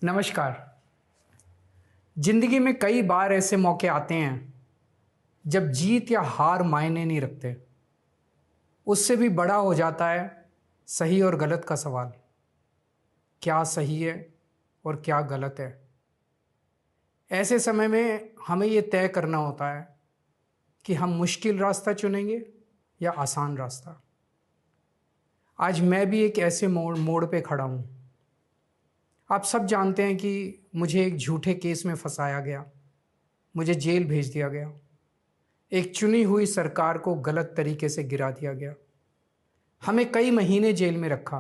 नमस्कार। जिंदगी में कई बार ऐसे मौके आते हैं जब जीत या हार मायने नहीं रखते। उससे भी बड़ा हो जाता है सही और गलत का सवाल। क्या सही है और क्या गलत है? ऐसे समय में हमें ये तय करना होता है कि हम मुश्किल रास्ता चुनेंगे या आसान रास्ता। आज मैं भी एक ऐसे मोड़ पे खड़ा हूँ। आप सब जानते हैं कि मुझे एक झूठे केस में फंसाया गया, मुझे जेल भेज दिया गया, एक चुनी हुई सरकार को गलत तरीके से गिरा दिया गया, हमें कई महीने जेल में रखा,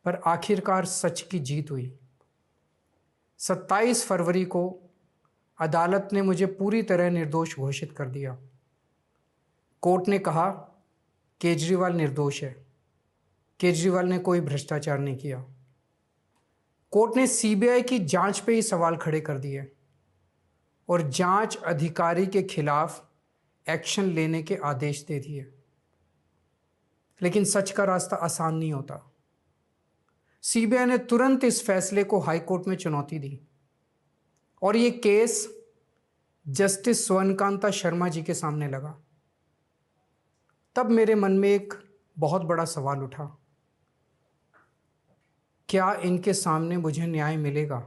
पर आखिरकार सच की जीत हुई। 27 फरवरी को अदालत ने मुझे पूरी तरह निर्दोष घोषित कर दिया। कोर्ट ने कहा केजरीवाल निर्दोष है, केजरीवाल ने कोई भ्रष्टाचार नहीं किया। कोर्ट ने सीबीआई की जांच पे ही सवाल खड़े कर दिए और जांच अधिकारी के खिलाफ एक्शन लेने के आदेश दे दिए। लेकिन सच का रास्ता आसान नहीं होता। सीबीआई ने तुरंत इस फैसले को हाई कोर्ट में चुनौती दी और ये केस जस्टिस स्वर्णकांता शर्मा जी के सामने लगा। तब मेरे मन में एक बहुत बड़ा सवाल उठा, क्या इनके सामने मुझे न्याय मिलेगा?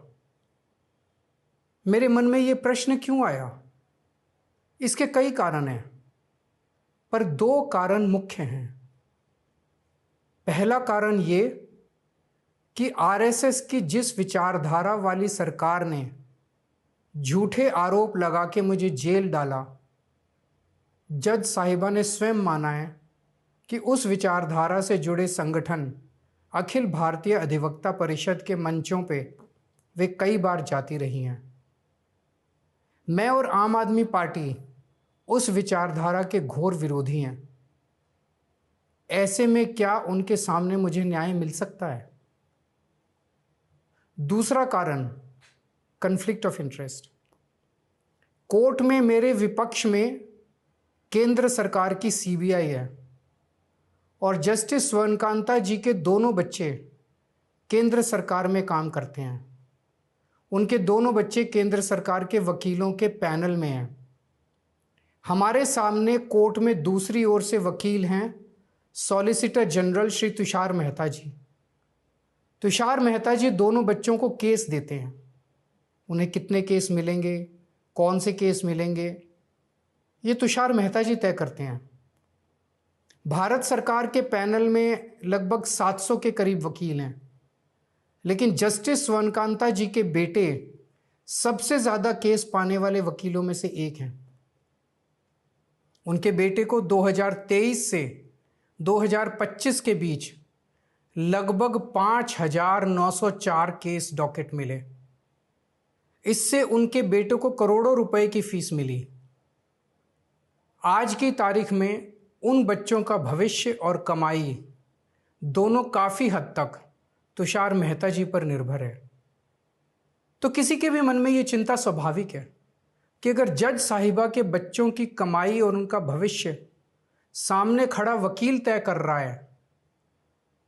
मेरे मन में ये प्रश्न क्यों आया? इसके कई कारण हैं, पर दो कारण मुख्य हैं। पहला कारण ये कि आरएसएस की जिस विचारधारा वाली सरकार ने झूठे आरोप लगा के मुझे जेल डाला, जज साहिबा ने स्वयं माना है कि उस विचारधारा से जुड़े संगठन अखिल भारतीय अधिवक्ता परिषद के मंचों पे वे कई बार जाती रही हैं। मैं और आम आदमी पार्टी उस विचारधारा के घोर विरोधी हैं। ऐसे में क्या उनके सामने मुझे न्याय मिल सकता है? दूसरा कारण कन्फ्लिक्ट ऑफ इंटरेस्ट। कोर्ट में मेरे विपक्ष में केंद्र सरकार की सीबीआई है और जस्टिस स्वर्णकांता जी के दोनों बच्चे केंद्र सरकार में काम करते हैं। उनके दोनों बच्चे केंद्र सरकार के वकीलों के पैनल में हैं। हमारे सामने कोर्ट में दूसरी ओर से वकील हैं सॉलिसिटर जनरल श्री तुषार मेहता जी। तुषार मेहता जी दोनों बच्चों को केस देते हैं। उन्हें कितने केस मिलेंगे, कौन से केस मिलेंगे, ये तुषार मेहता जी तय करते हैं। भारत सरकार के पैनल में लगभग 700 के करीब वकील हैं, लेकिन जस्टिस स्वर्णकांता जी के बेटे सबसे ज़्यादा केस पाने वाले वकीलों में से एक हैं। उनके बेटे को 2023 से 2025 के बीच लगभग 5,904 केस डॉकेट मिले। इससे उनके बेटे को करोड़ों रुपए की फीस मिली। आज की तारीख में उन बच्चों का भविष्य और कमाई दोनों काफ़ी हद तक तुषार मेहता जी पर निर्भर है। तो किसी के भी मन में ये चिंता स्वाभाविक है कि अगर जज साहिबा के बच्चों की कमाई और उनका भविष्य सामने खड़ा वकील तय कर रहा है,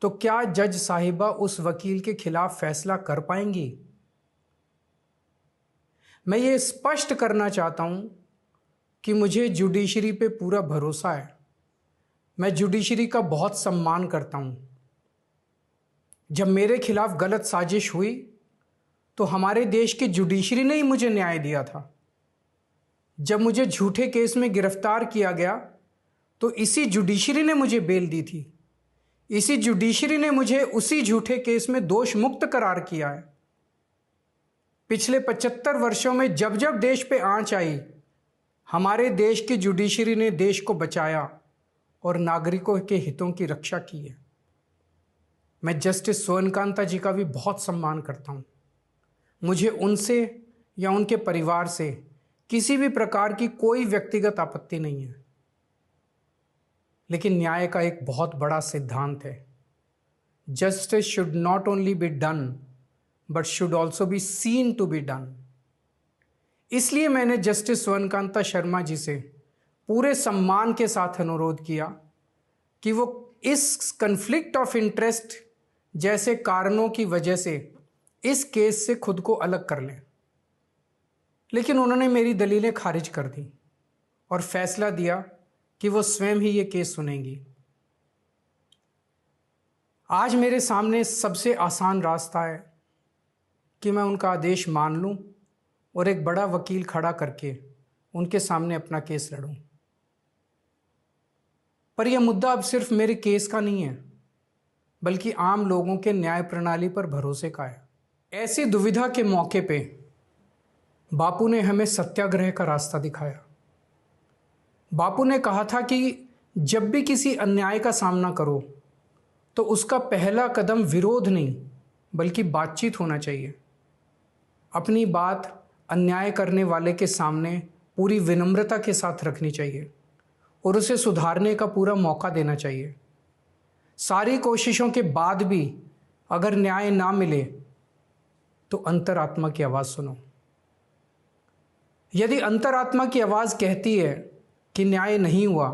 तो क्या जज साहिबा उस वकील के खिलाफ फैसला कर पाएंगी? मैं ये स्पष्ट करना चाहता हूं कि मुझे जुडिशरी पे पूरा भरोसा है। मैं जुडिशरी का बहुत सम्मान करता हूं। जब मेरे खिलाफ गलत साजिश हुई तो हमारे देश की जुडिशरी ने ही मुझे न्याय दिया था। जब मुझे झूठे केस में गिरफ्तार किया गया तो इसी जुडिशरी ने मुझे बेल दी थी। इसी जुडिशरी ने मुझे उसी झूठे केस में दोष मुक्त करार किया है। पिछले 75 वर्षों में जब जब देश पे आंच आई, हमारे देश की जुडिशरी ने देश को बचाया और नागरिकों के हितों की रक्षा की है। मैं जस्टिस स्वर्णकांता जी का भी बहुत सम्मान करता हूँ। मुझे उनसे या उनके परिवार से किसी भी प्रकार की कोई व्यक्तिगत आपत्ति नहीं है। लेकिन न्याय का एक बहुत बड़ा सिद्धांत है, justice should not only be done but should also be seen to be done. इसलिए मैंने जस्टिस स्वर्णकांता शर्मा जी से पूरे सम्मान के साथ अनुरोध किया कि वो इस कन्फ्लिक्ट ऑफ इंटरेस्ट जैसे कारणों की वजह से इस केस से खुद को अलग कर लें, लेकिन उन्होंने मेरी दलीलें खारिज कर दी और फैसला दिया कि वो स्वयं ही ये केस सुनेंगी। आज मेरे सामने सबसे आसान रास्ता है कि मैं उनका आदेश मान लूं और एक बड़ा वकील खड़ा करके उनके सामने अपना केस लड़ूं। पर यह मुद्दा अब सिर्फ मेरे केस का नहीं है, बल्कि आम लोगों के न्याय प्रणाली पर भरोसे का है। ऐसी दुविधा के मौके पे बापू ने हमें सत्याग्रह का रास्ता दिखाया। बापू ने कहा था कि जब भी किसी अन्याय का सामना करो तो उसका पहला कदम विरोध नहीं बल्कि बातचीत होना चाहिए। अपनी बात अन्याय करने वाले के सामने पूरी विनम्रता के साथ रखनी चाहिए और उसे सुधारने का पूरा मौका देना चाहिए। सारी कोशिशों के बाद भी अगर न्याय ना मिले तो अंतरात्मा की आवाज़ सुनो। यदि अंतरात्मा की आवाज़ कहती है कि न्याय नहीं हुआ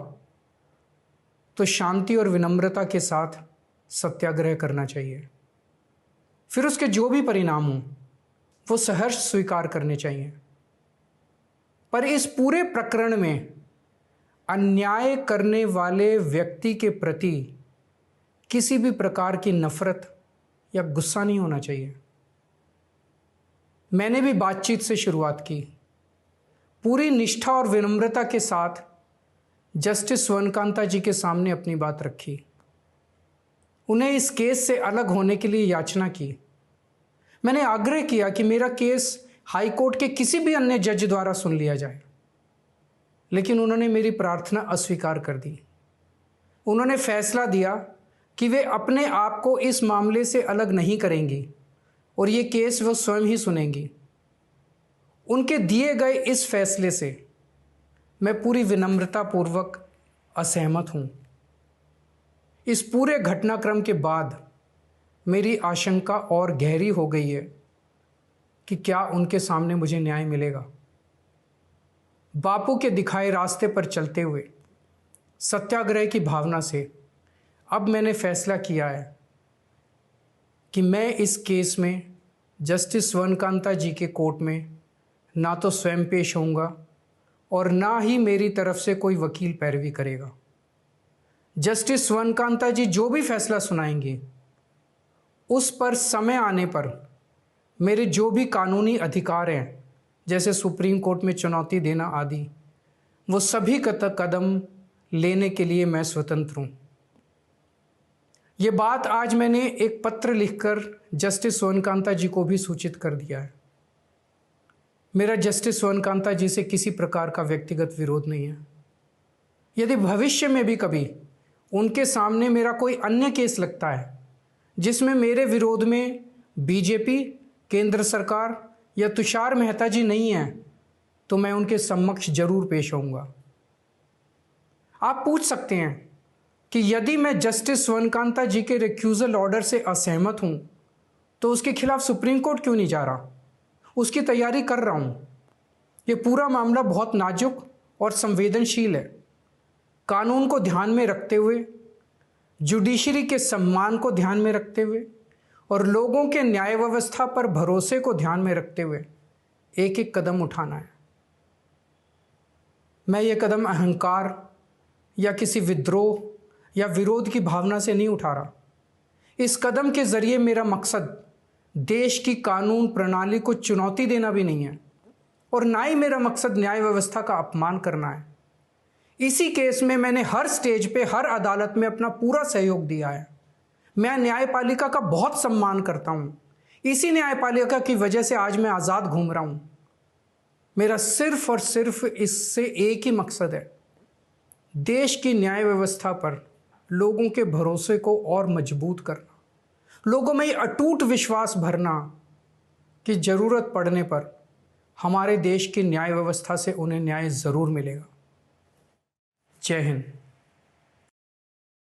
तो शांति और विनम्रता के साथ सत्याग्रह करना चाहिए। फिर उसके जो भी परिणाम हों वो सहर्ष स्वीकार करने चाहिए। पर इस पूरे प्रकरण में अन्याय करने वाले व्यक्ति के प्रति किसी भी प्रकार की नफरत या गुस्सा नहीं होना चाहिए। मैंने भी बातचीत से शुरुआत की, पूरी निष्ठा और विनम्रता के साथ जस्टिस स्वर्णकांता जी के सामने अपनी बात रखी, उन्हें इस केस से अलग होने के लिए याचना की। मैंने आग्रह किया कि मेरा केस हाई कोर्ट के किसी भी अन्य जज द्वारा सुन लिया जाए, लेकिन उन्होंने मेरी प्रार्थना अस्वीकार कर दी। उन्होंने फैसला दिया कि वे अपने आप को इस मामले से अलग नहीं करेंगी और ये केस वो स्वयं ही सुनेंगी। उनके दिए गए इस फैसले से मैं पूरी विनम्रता पूर्वक असहमत हूँ। इस पूरे घटनाक्रम के बाद मेरी आशंका और गहरी हो गई है कि क्या उनके सामने मुझे न्याय मिलेगा। बापू के दिखाए रास्ते पर चलते हुए सत्याग्रह की भावना से अब मैंने फैसला किया है कि मैं इस केस में जस्टिस स्वर्णकांता जी के कोर्ट में ना तो स्वयं पेश होऊंगा और ना ही मेरी तरफ से कोई वकील पैरवी करेगा। जस्टिस स्वर्णकांता जी जो भी फैसला सुनाएंगे उस पर समय आने पर मेरे जो भी कानूनी अधिकार हैं, जैसे सुप्रीम कोर्ट में चुनौती देना आदि, वो सभी कदम लेने के लिए मैं स्वतंत्र हूँ। ये बात आज मैंने एक पत्र लिखकर जस्टिस स्वर्णकांता जी को भी सूचित कर दिया है। मेरा जस्टिस स्वर्णकांता जी से किसी प्रकार का व्यक्तिगत विरोध नहीं है। यदि भविष्य में भी कभी उनके सामने मेरा कोई अन्य केस लगता है जिसमें मेरे विरोध में बीजेपी, केंद्र सरकार या तुषार मेहता जी नहीं हैं, तो मैं उनके समक्ष जरूर पेश होऊंगा। आप पूछ सकते हैं कि यदि मैं जस्टिस स्वर्णकांता जी के रिक्यूजल ऑर्डर से असहमत हूं तो उसके खिलाफ सुप्रीम कोर्ट क्यों नहीं जा रहा? उसकी तैयारी कर रहा हूं। ये पूरा मामला बहुत नाजुक और संवेदनशील है। कानून को ध्यान में रखते हुए, जुडिशरी के सम्मान को ध्यान में रखते हुए और लोगों के न्याय व्यवस्था पर भरोसे को ध्यान में रखते हुए एक एक कदम उठाना है। मैं ये कदम अहंकार या किसी विद्रोह या विरोध की भावना से नहीं उठा रहा। इस कदम के जरिए मेरा मकसद देश की कानून प्रणाली को चुनौती देना भी नहीं है और ना ही मेरा मकसद न्याय व्यवस्था का अपमान करना है। इसी केस में मैंने हर स्टेज पे, हर अदालत में अपना पूरा सहयोग दिया है। मैं न्यायपालिका का बहुत सम्मान करता हूँ। इसी न्यायपालिका की वजह से आज मैं आज़ाद घूम रहा हूँ। मेरा सिर्फ और सिर्फ इससे एक ही मकसद है, देश की न्याय व्यवस्था पर लोगों के भरोसे को और मजबूत करना, लोगों में ये अटूट विश्वास भरना कि ज़रूरत पड़ने पर हमारे देश की न्याय व्यवस्था से उन्हें न्याय ज़रूर मिलेगा। जय हिंद।